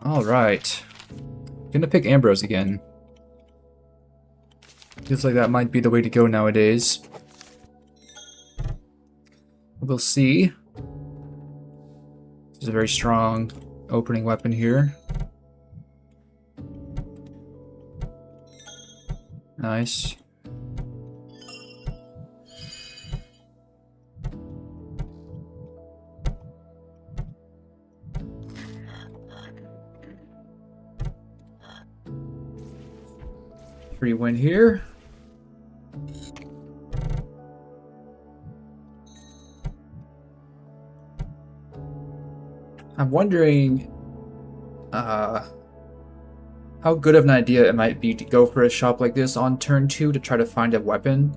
Alright. Gonna pick Ambrose again. Feels like that might be the way to go nowadays. We'll see. This is a very strong opening weapon here. Nice. Free win here. I'm wondering how good of an idea it might be to go for a shop like this on turn 2 to try to find a weapon.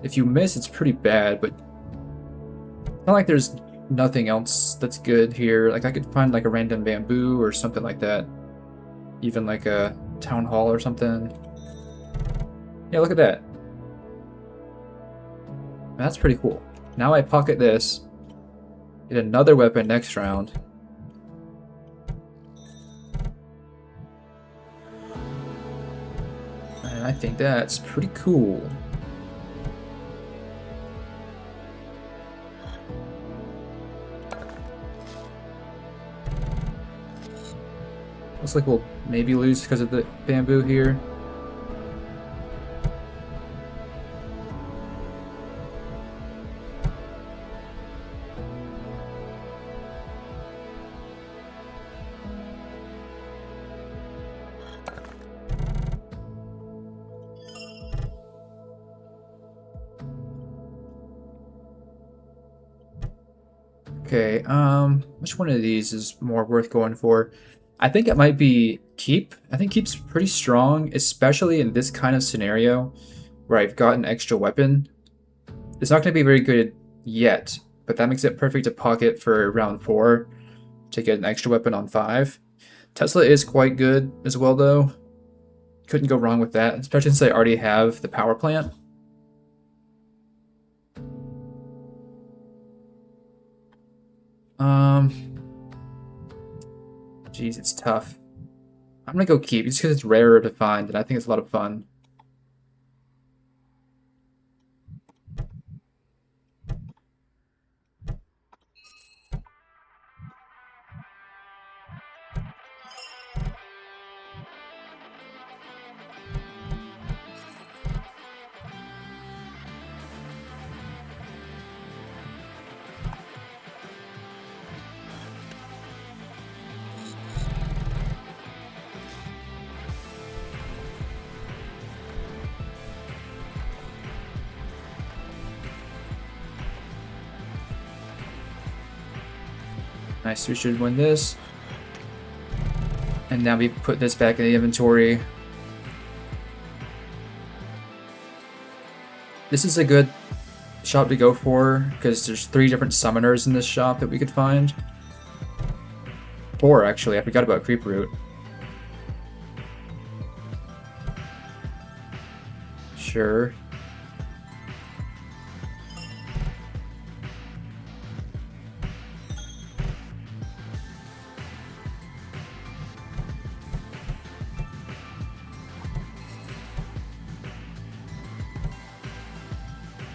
If you miss, it's pretty bad, but it's not like there's nothing else that's good here. Like I could find like a random bamboo or something like that. Even like a town hall or something. Yeah, look at that. That's pretty cool. Now I pocket this. Get another weapon next round. And I think that's pretty cool. Looks like we'll maybe lose because of the bamboo here. Okay, which one of these is more worth going for? I think it might be Keep. I think Keep's pretty strong, especially in this kind of scenario where I've got an extra weapon. It's not going to be very good yet, but that makes it perfect to pocket for round 4 to get an extra weapon on 5. Tesla is quite good as well, though. Couldn't go wrong with that, especially since I already have the power plant. Geez, it's tough. I'm gonna go Keep, just because it's rarer to find, and I think it's a lot of fun. Nice, we should win this. And now we put this back in the inventory. This is a good shop to go for, because there's 3 different summoners in this shop that we could find. 4, actually, I forgot about Creep Root. Sure.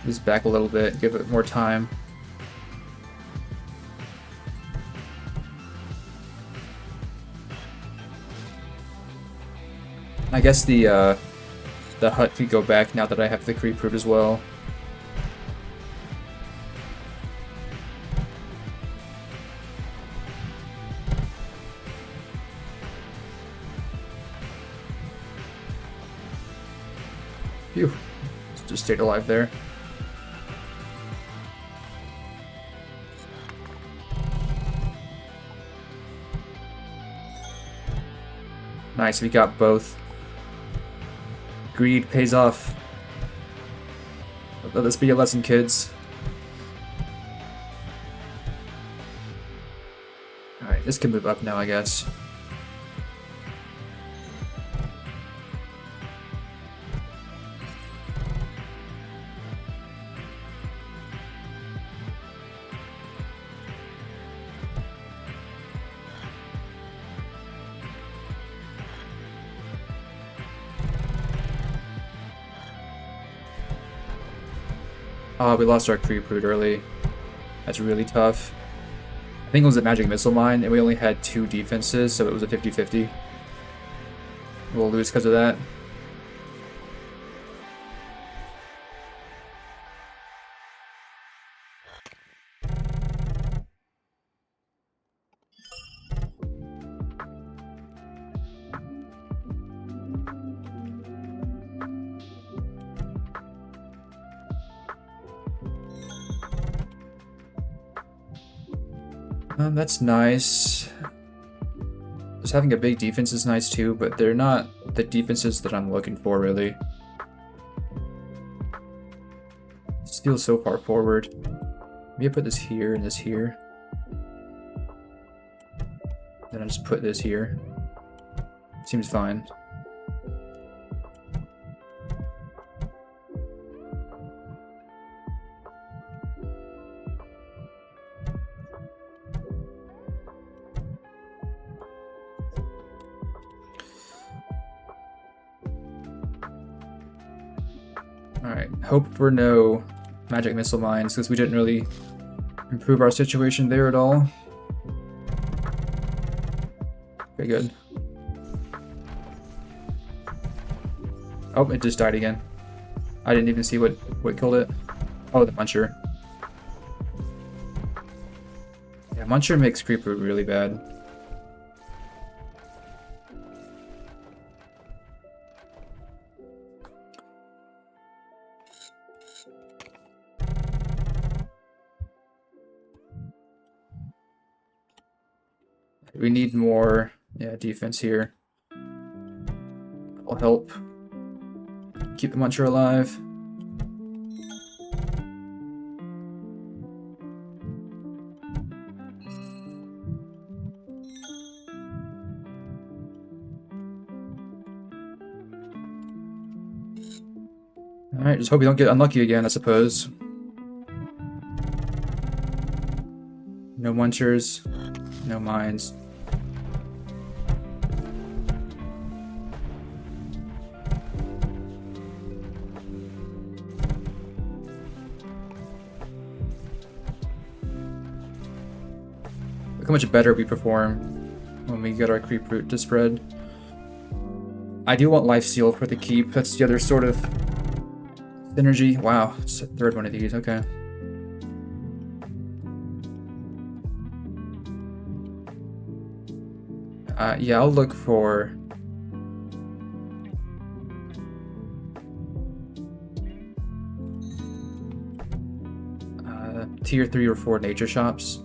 This back a little bit, give it more time. I guess the hut could go back now that I have the creep root as well. Phew, just stayed alive there. Nice, we got both. Greed pays off. Let this be a lesson, kids. Alright, this can move up now, I guess. Oh, we lost our creep root early. That's really tough. I think it was a magic missile mine, and we only had 2 defenses, so it was a 50-50. We'll lose because of that. That's nice. Just having a big defense is nice too, but they're not the defenses that I'm looking for, really. Still so far forward. Maybe I put this here and this here. Then I just put this here. Seems fine. Alright, hope for no magic missile mines, because we didn't really improve our situation there at all. Okay, good. Oh, it just died again. I didn't even see what killed it. Oh, the Muncher. Yeah, Muncher makes creep root really bad. We need more, defense here. That'll help keep the Muncher alive. Alright, just hope we don't get unlucky again, I suppose. No Munchers, no mines. Look how much better we perform when we get our creep root to spread. I do want life steal for the keep. That's the other sort of synergy. Wow, it's a third one of these. Okay. Yeah, I'll look for tier 3 or 4 nature shops.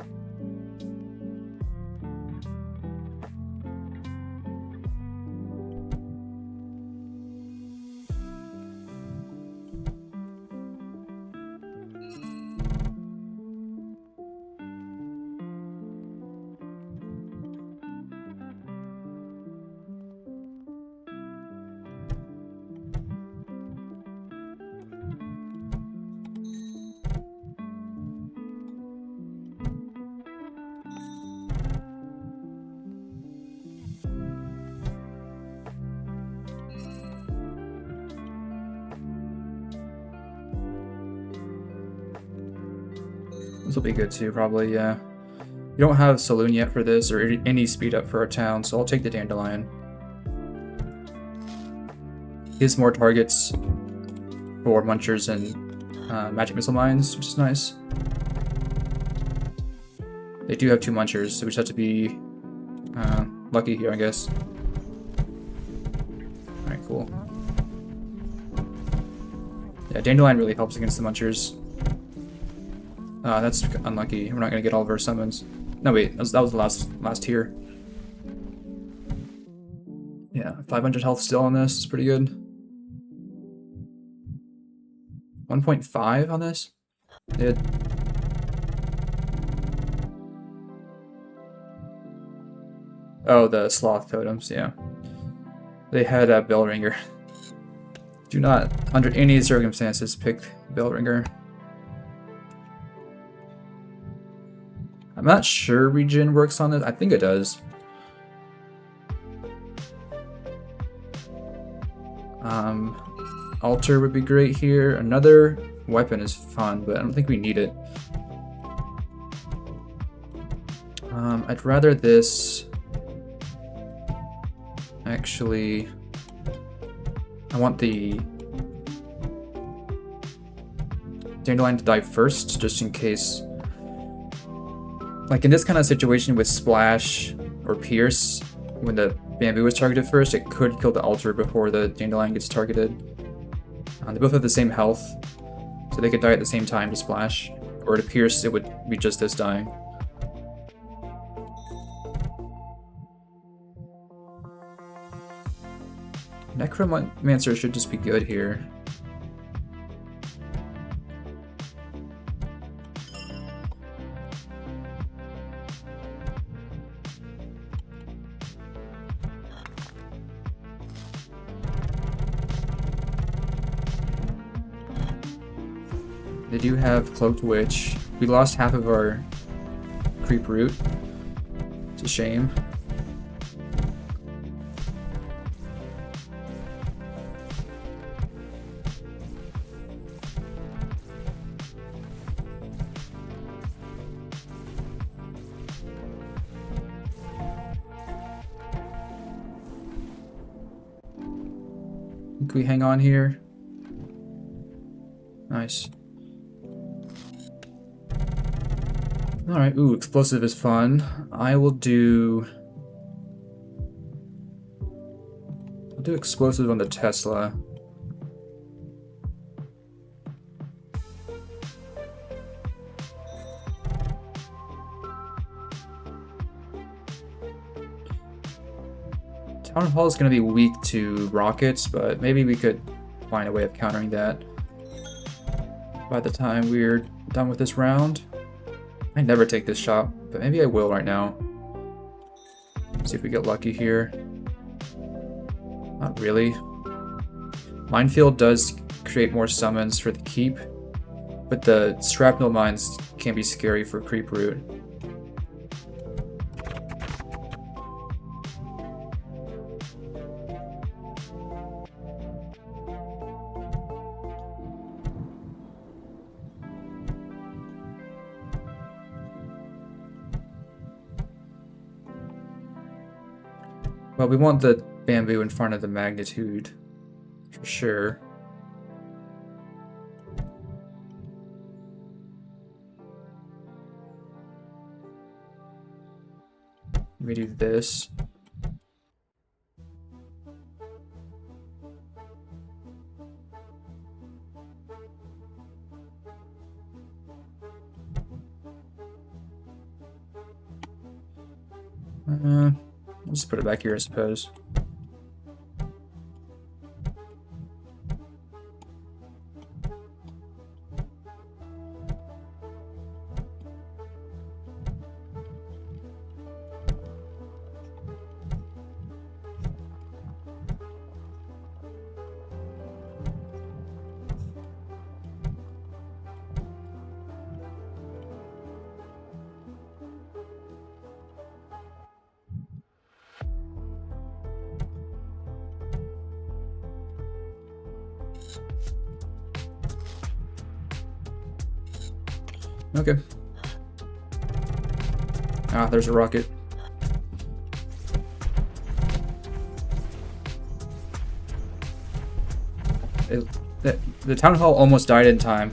This will be good too, probably, yeah. We don't have Saloon yet for this, or any speed up for our town, so I'll take the Dandelion. Gives more targets for Munchers and Magic Missile Mines, which is nice. They do have 2 Munchers, so we just have to be lucky here, I guess. Alright, cool. Yeah, Dandelion really helps against the Munchers. That's unlucky. We're not gonna get all of our summons. No, wait, that was the last tier. Yeah, 500 health still on this. It's pretty good. 1.5 on this? It. Oh, the sloth totems, yeah. They had a Bellringer. Do not, under any circumstances, pick Bellringer. I'm not sure regen works on it. I think it does. Altar would be great here. Another weapon is fun, but I don't think we need it. I'd rather this... Actually... I want the... Dandelion to die first, just in case. Like in this kind of situation with Splash or Pierce, when the Bamboo is targeted first, it could kill the Altar before the Dandelion gets targeted. They both have the same health, so they could die at the same time to Splash. Or to Pierce, it would be just this dying. Necromancer should just be good here. They do have Cloaked Witch. We lost half of our Creep Root. It's a shame. Can we hang on here? Nice. Alright, ooh, explosive is fun. I'll do explosive on the Tesla. Town Hall is going to be weak to rockets, but maybe we could find a way of countering that by the time we're done with this round. I never take this shot, but maybe I will right now. See if we get lucky here. Not really. Minefield does create more summons for the keep, but the shrapnel mines can be scary for Creep Root. Well, we want the bamboo in front of the magnitude, for sure. We do this. I'll just put it back here, I suppose. Okay. Ah, there's a rocket. The town hall almost died in time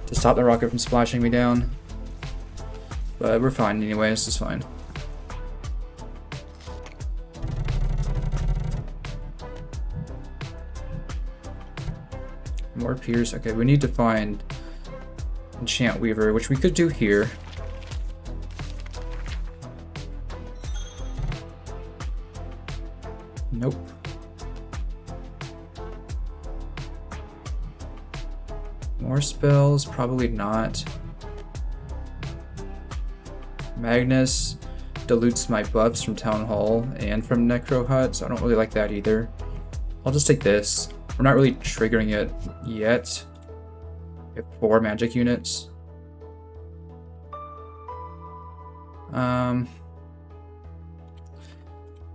to stop the rocket from splashing me down. But we're fine anyway, this is fine. More Pierce. Okay, we need to find Enchant Weaver, which we could do here. Nope. More spells? Probably not. Magnus dilutes my buffs from Town Hall and from Necro Hut, so I don't really like that either. I'll just take this. We're not really triggering it yet. We have 4 magic units.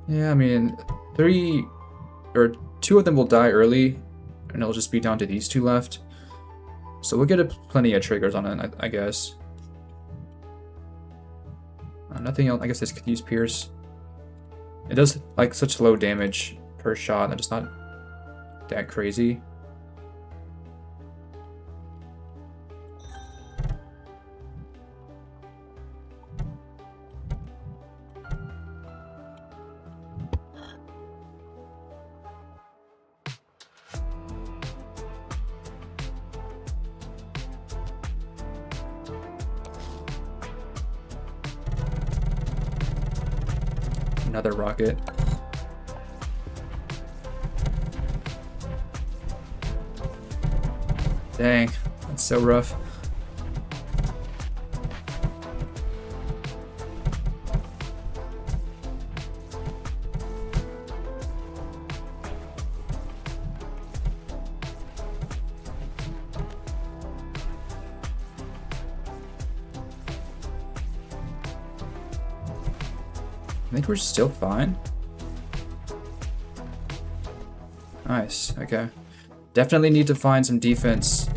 Yeah, I mean, 3 or 2 of them will die early, and it'll just be down to these 2 left. So we'll get plenty of triggers on it, I guess. Nothing else. I guess this could use Pierce. It does like such low damage per shot that it's not that crazy. Another rocket. Dang, that's so rough. I think we're still fine. Nice, okay. Definitely need to find some defense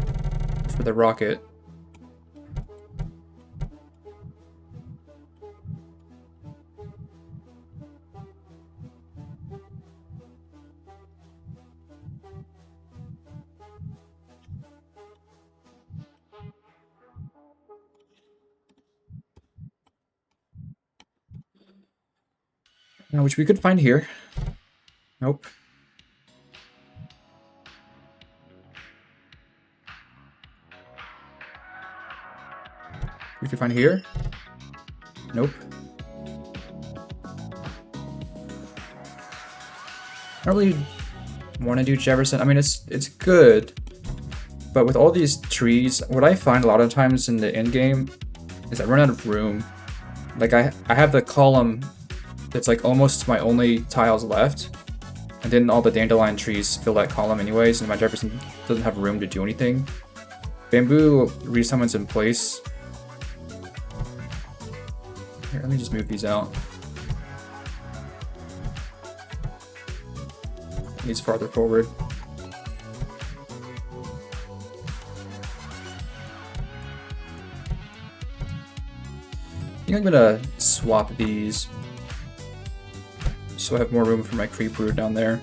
for the rocket. Which we could find here. Nope. We could find here. Nope. I don't really want to do Jefferson. I mean, it's good, but with all these trees, what I find a lot of times in the end game is I run out of room. Like I have the column that's like almost my only tiles left, and then all the dandelion trees fill that column anyways, and my Jefferson doesn't have room to do anything. Bamboo resummons in place. Here, let me just move these out. He's farther forward. I think I'm gonna swap these so I have more room for my creep brood down there.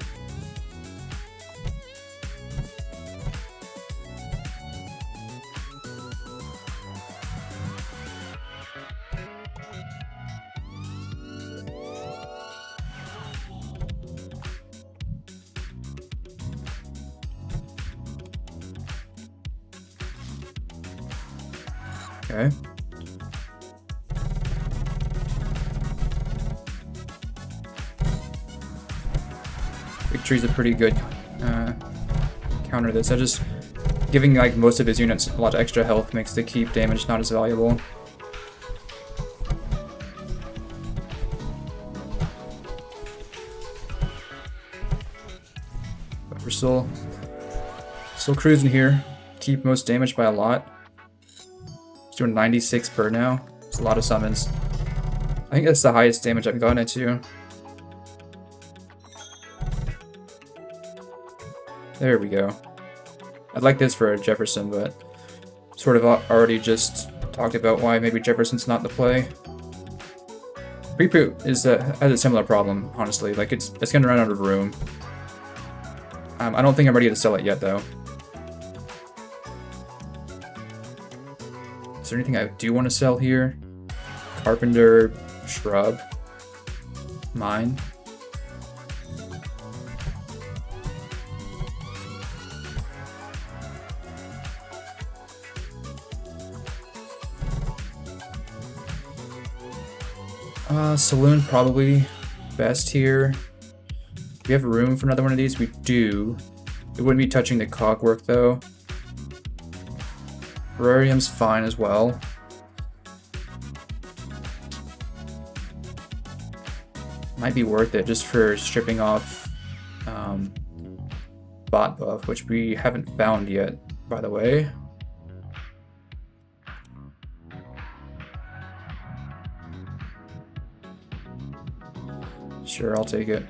Okay. Big tree's a pretty good counter to this. I just giving like most of his units a lot of extra health makes the keep damage not as valuable. But we're still cruising here. Keep most damage by a lot. It's doing 96 per now. It's a lot of summons. I think that's the highest damage I've gotten it to. There we go. I'd like this for a Jefferson, but sort of already just talked about why maybe Jefferson's not the play. Reboot has a similar problem, honestly. Like it's gonna run out of room. I don't think I'm ready to sell it yet, though. Is there anything I do want to sell here? Carpenter, shrub, mine. Saloon probably best here. Do we have room for another one of these? We do. It wouldn't be touching the cogwork though. Terrarium's fine as well. Might be worth it just for stripping off bot buff, which we haven't found yet, by the way. Sure, I'll take it.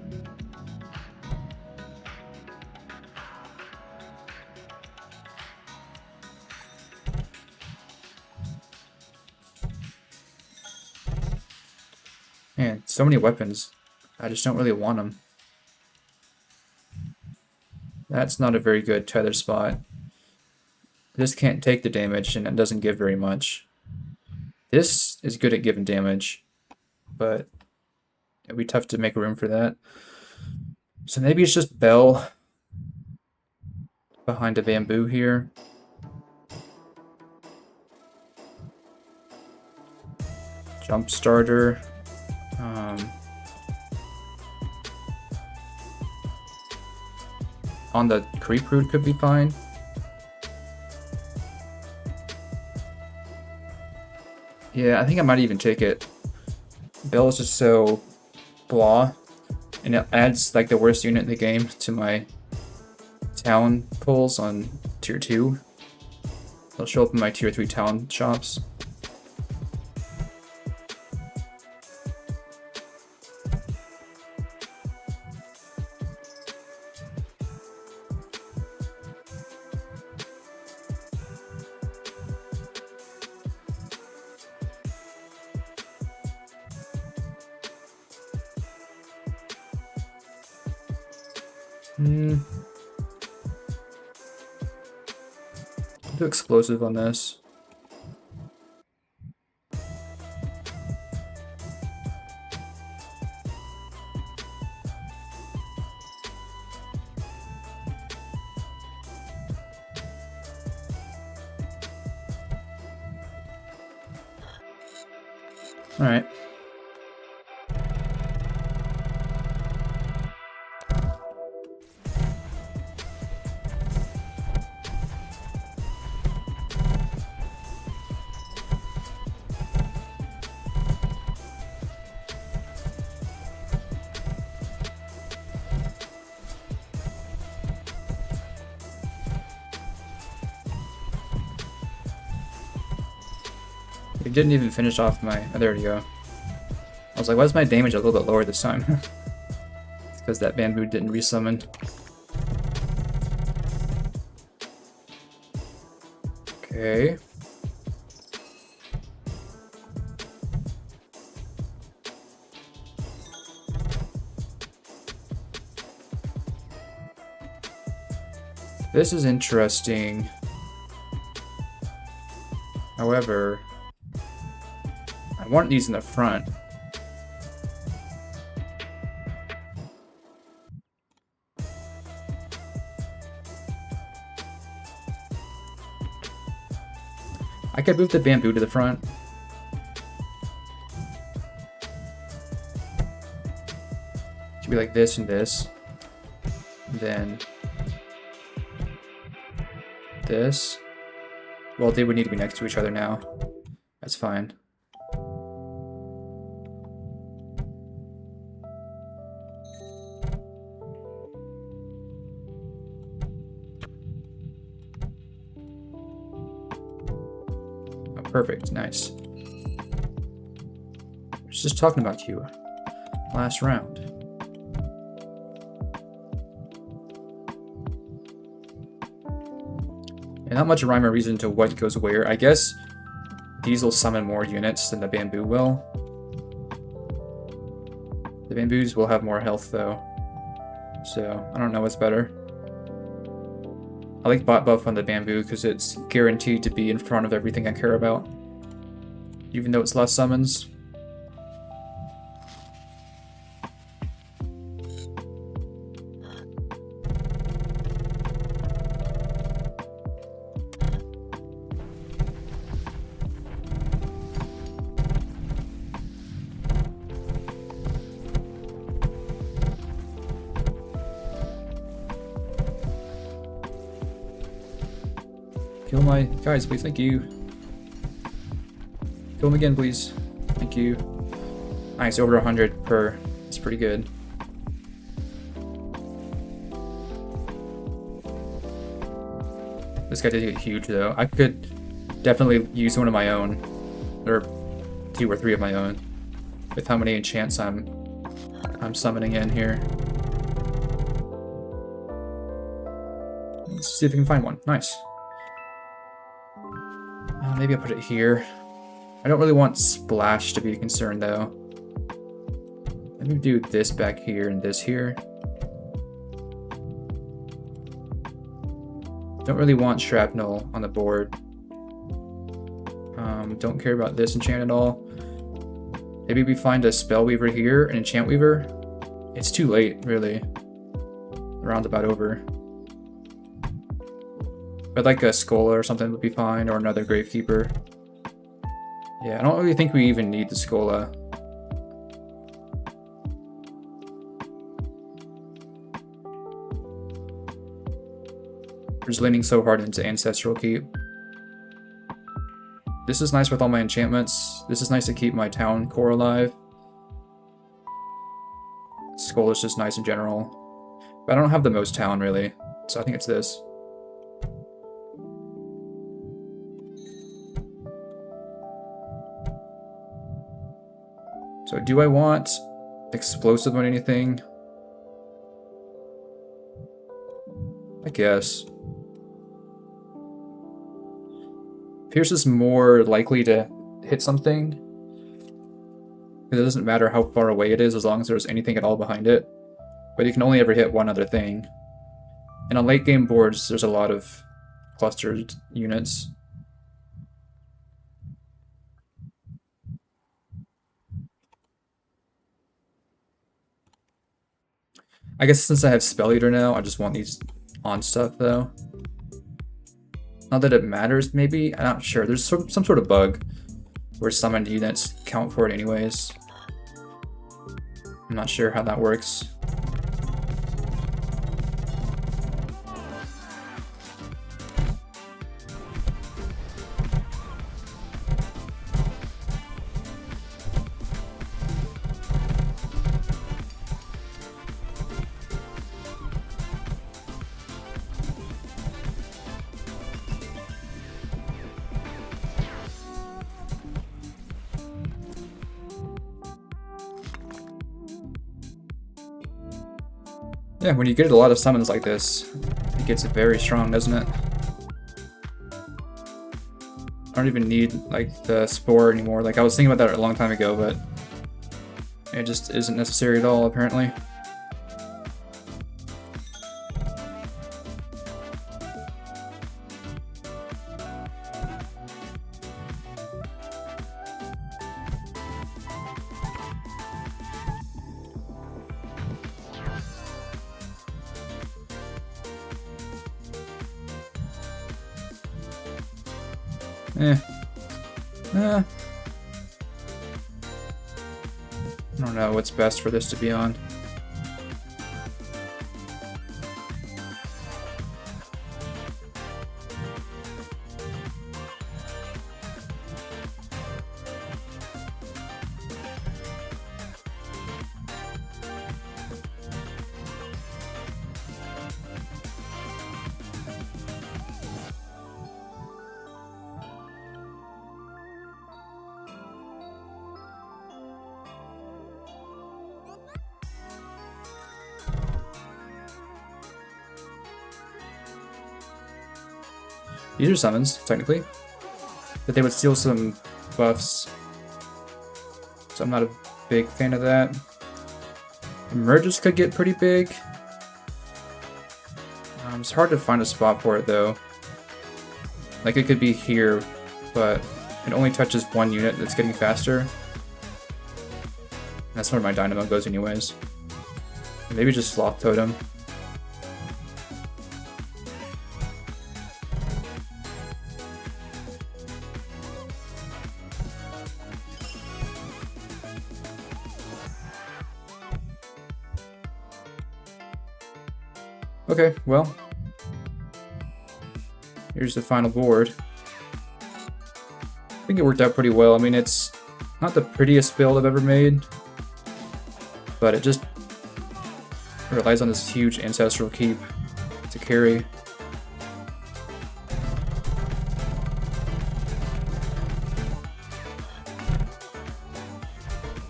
Man, so many weapons. I just don't really want them. That's not a very good tether spot. This can't take the damage, and it doesn't give very much. This is good at giving damage, but it'd be tough to make room for that. So maybe it's just Bell behind a bamboo here. Jump starter. On the creep root could be fine. Yeah, I think I might even take it. Bell is just so blah, and it adds like the worst unit in the game to my town pulls on tier 2. They'll show up in my tier 3 town shops. Do explosive on this. All right. It didn't even finish off my... Oh, there we go. I was like, why is my damage a little bit lower this time? It's because that bamboo didn't resummon. Okay. This is interesting. However, I want these in the front. I could move the bamboo to the front. Should be like this and this. And then this. Well, they would need to be next to each other now. That's fine. Oh, perfect. Nice. I was just talking about you last round. And not much rhyme or reason to what goes where. I guess these will summon more units than the bamboo will. The bamboos will have more health though. So I don't know what's better. I like bot buff on the bamboo because it's guaranteed to be in front of everything I care about. Even though it's less summons. Kill my guys, please. Thank you. Kill him again, please. Thank you. Nice, over 100 per. That's pretty good. This guy did get huge, though. I could definitely use one of my own, or 2 or 3 of my own, with how many enchants I'm summoning in here. Let's see if we can find one. Nice. Maybe I'll put it here. I don't really want splash to be a concern though. Let me do this back here and this here. Don't really want shrapnel on the board. Don't care about this enchant at all. Maybe we find a spell weaver here, an enchant weaver. It's too late, really. The round's about over. But like a Skola or something would be fine, or another Gravekeeper. Yeah, I don't really think we even need the Skola. We're just leaning so hard into Ancestral Keep. This is nice with all my enchantments. This is nice to keep my town core alive. Skull is just nice in general. But I don't have the most town, really. So I think it's this. So do I want explosive on anything? I guess. Pierce is more likely to hit something. It doesn't matter how far away it is as long as there's anything at all behind it. But you can only ever hit one other thing. And on late game boards, there's a lot of clustered units. I guess since I have Spell Eater now, I just want these on stuff though. Not that it matters, maybe? I'm not sure. There's some sort of bug where summoned units count for it anyways. I'm not sure how that works. Yeah, when you get a lot of summons like this, it gets very strong, doesn't it? I don't even need, like, the Spore anymore. Like, I was thinking about that a long time ago, but it just isn't necessary at all, apparently. I don't know what's best for this to be on. These are summons, technically. But they would steal some buffs. So I'm not a big fan of that. Merges could get pretty big. It's hard to find a spot for it, though. Like, it could be here, but it only touches one unit that's getting faster. That's where my Dynamo goes anyways. Maybe just Sloth Totem. Okay, well, here's the final board. I think it worked out pretty well. I mean, it's not the prettiest build I've ever made, but it just relies on this huge Ancestral Keep to carry.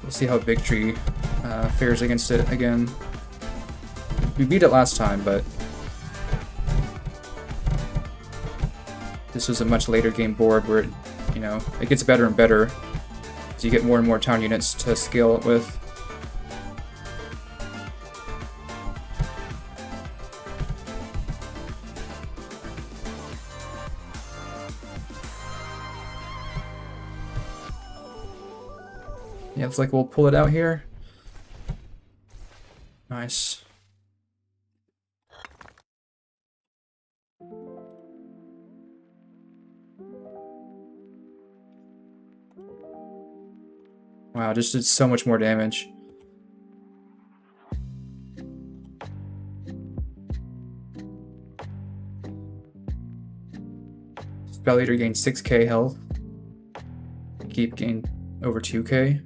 We'll see how Victory fares against it again. We beat it last time, but this was a much later game board where, it gets better and better as you get more and more town units to scale it with. Yeah, looks like we'll pull it out here. Nice. Wow, just did so much more damage. Spell Eater gained 6k health. Keep gained over 2k.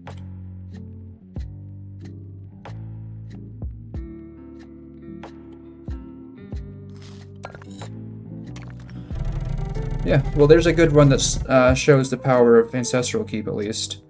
Yeah, well, there's a good one that shows the power of Ancestral Keep, at least.